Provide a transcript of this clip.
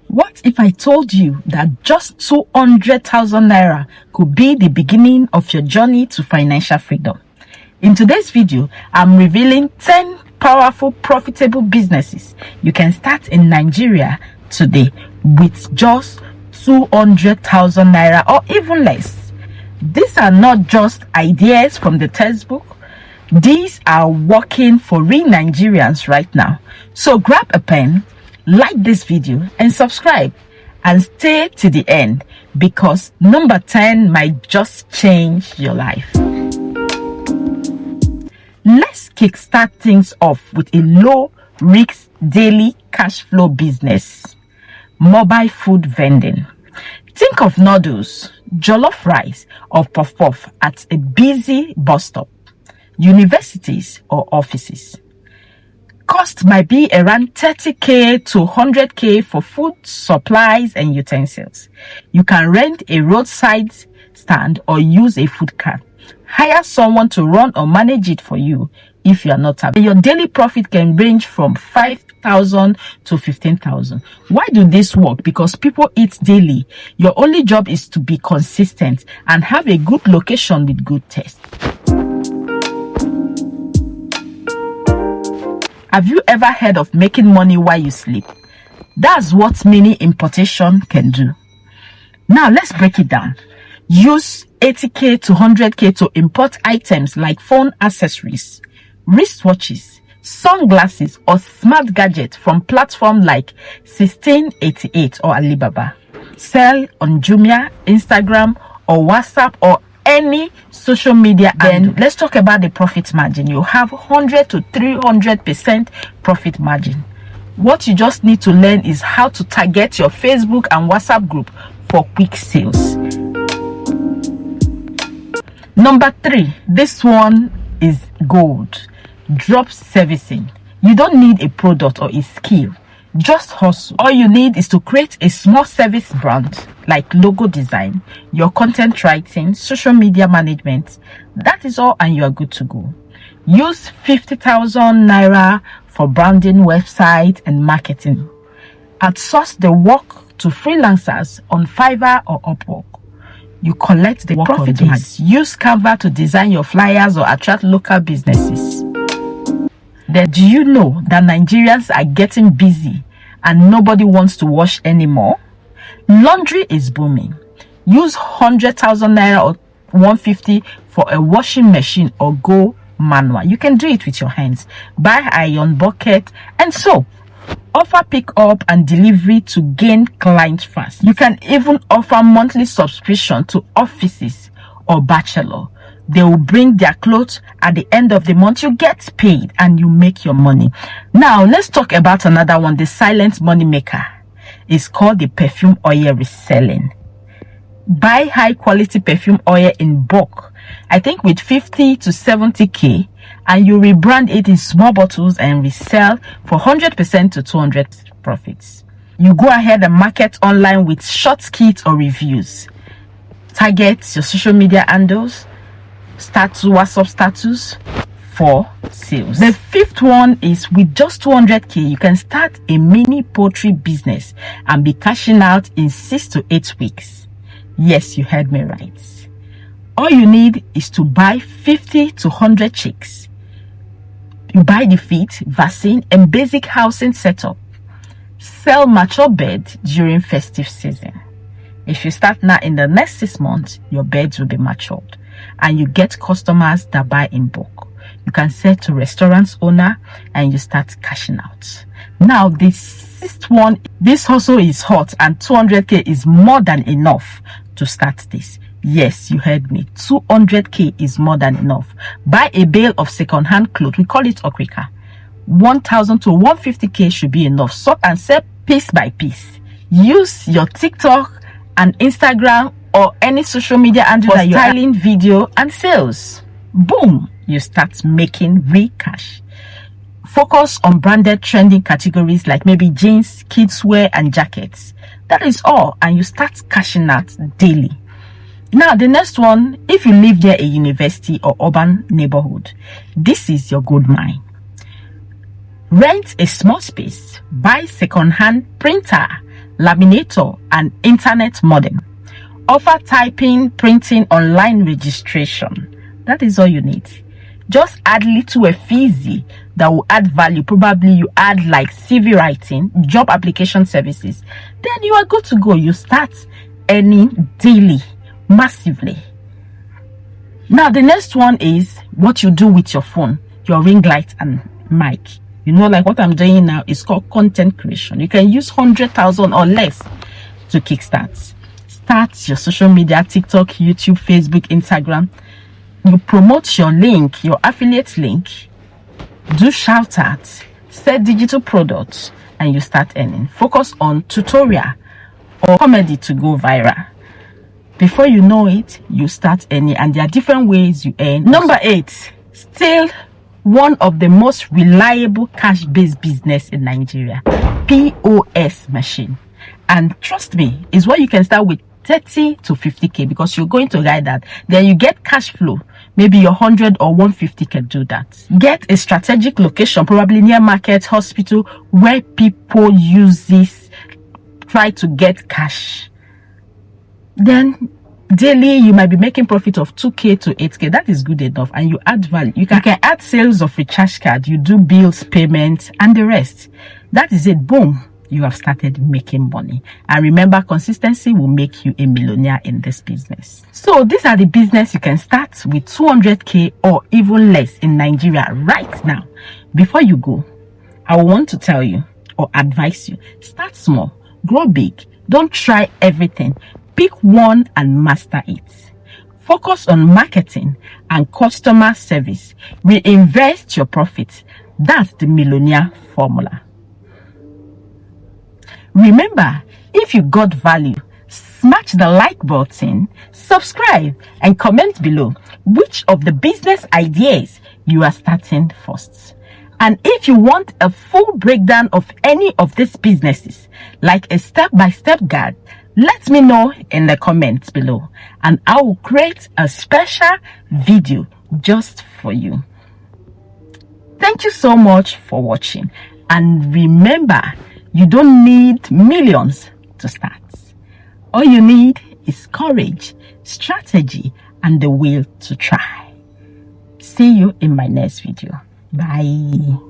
What if I told you that just 200,000 Naira could be the beginning of your journey to financial freedom? In today's video, I'm revealing 10 powerful, profitable businesses you can start in Nigeria today with just 200,000 Naira or even less. These are not just ideas from the textbook. These are working for real Nigerians right now. So grab a pen, like this video and subscribe and stay to the end, because number 10 might just change your life. Let's kickstart things off with a low risk daily cash flow business: mobile food vending. Think of noodles, jollof rice or puff-puff at a busy bus stop, universities or offices. Cost might be around 30k to 100k for food, supplies and utensils. You can rent a roadside stand or use a food cart. Hire someone to run or manage it for you if you are not happy. Your daily profit can range from 5,000 to 15,000. Why do this work? Because people eat daily. Your only job is to be consistent and have a good location with good taste. Have you ever heard of making money while you sleep? That's what mini importation can do. Now let's break it down. Use 80k to 100k to import items like phone accessories, wristwatches, sunglasses or smart gadgets from platforms like 1688 or Alibaba. Sell on Jumia, Instagram or WhatsApp or any social media. Then let's talk about the profit margin. You have 100 to 300% profit margin. What you just need to learn is how to target your Facebook and WhatsApp group for quick sales. Number 3, this one is gold: Dropservicing. You don't need a product or a skill, just hustle. All you need is to create a small service brand like logo design, your content writing, social media management. That is all and you are good to go. Use 50,000 Naira for branding, website and marketing. Outsource the work to freelancers on Fiverr or Upwork. You collect the profit. Use Canva to design your flyers or attract local businesses. Then, do you know that Nigerians are getting busy and nobody wants to wash anymore? Laundry is booming. Use 100,000 Naira or 150 for a washing machine or go manual. You can do it with your hands. Buy iron bucket and soap. Offer pick up and delivery to gain clients fast. You can even offer monthly subscription to offices or bachelor. They will bring their clothes at the end of the month. You get paid and you make your money. Now let's talk about another one, the silent money maker. It's called the perfume oil reselling. Buy high quality perfume oil in bulk, I think with 50 to 70k, and you rebrand it in small bottles and resell for 100% to 200 profits. You go ahead and market online with short skits or reviews. Target your social media handles, status, WhatsApp status for sales. The 5th one is with just 200k, you can start a mini poultry business and be cashing out in 6 to 8 weeks. Yes, you heard me right. All you need is to buy 50 to 100 chicks. You buy the feed, vaccine and basic housing setup. Sell mature bed during festive season. If you start now, in the next 6 months, your beds will be matured and you get customers that buy in bulk. You can sell to restaurants owner and you start cashing out. Now the 6th one, this also is hot and 200k is more than enough to start this. Yes, you heard me. 200k is more than enough. Buy a bale of second-hand clothes. We call it okrika. 1,000 to 150k should be enough. Sort and sell piece by piece. Use your TikTok and Instagram or any social media handle for styling, video and sales. Boom, you start making real cash. Focus on branded trending categories like maybe jeans, kids wear and jackets. That is all, and you start cashing out daily. Now the next one, if you live near a university or urban neighborhood, this is your gold mine. Rent a small space, buy second-hand printer, laminator, and internet modem. Offer typing, printing, online registration. That is all you need. Just add little effigy that will add value. Probably you add like CV writing, job application services. Then you are good to go. You start earning daily, massively. Now, the next one is what you do with your phone, your ring light and mic. You know, like what I'm doing now is called content creation. You can use 100,000 or less to kickstart. Start your social media, TikTok, YouTube, Facebook, Instagram. You promote your link, your affiliate link, do shout outs, sell digital products, and you start earning. Focus on tutorial or comedy to go viral. Before you know it, you start earning, and there are different ways you earn. Number 8, still one of the most reliable cash-based business in Nigeria, POS machine. And trust me, is what you can start with 30 to 50k, because you're going to ride that. Then you get cash flow. Maybe your 100 or 150 can do that. Get a strategic location, probably near market, hospital, where people use this, try to get cash. Then daily you might be making profit of 2k to 8k. That is good enough, and you add value. You can add sales of recharge card, you do bills, payments, and the rest. That is it. Boom, you have started making money. And remember, consistency will make you a millionaire in this business. So these are the business you can start with 200k or even less in Nigeria right now. Before you go, I want to tell you or advise you, start small, grow big. Don't try everything. Pick one and master it. Focus on marketing and customer service. Reinvest your profits. That's the millionaire formula. Remember, if you got value, smash the like button, subscribe, and comment below which of the business ideas you are starting first. And if you want a full breakdown of any of these businesses, like a step-by-step guide, let me know in the comments below, and I will create a special video just for you. Thank you so much for watching, and remember, you don't need millions to start. All you need is courage, strategy, and the will to try. See you in my next video. Bye.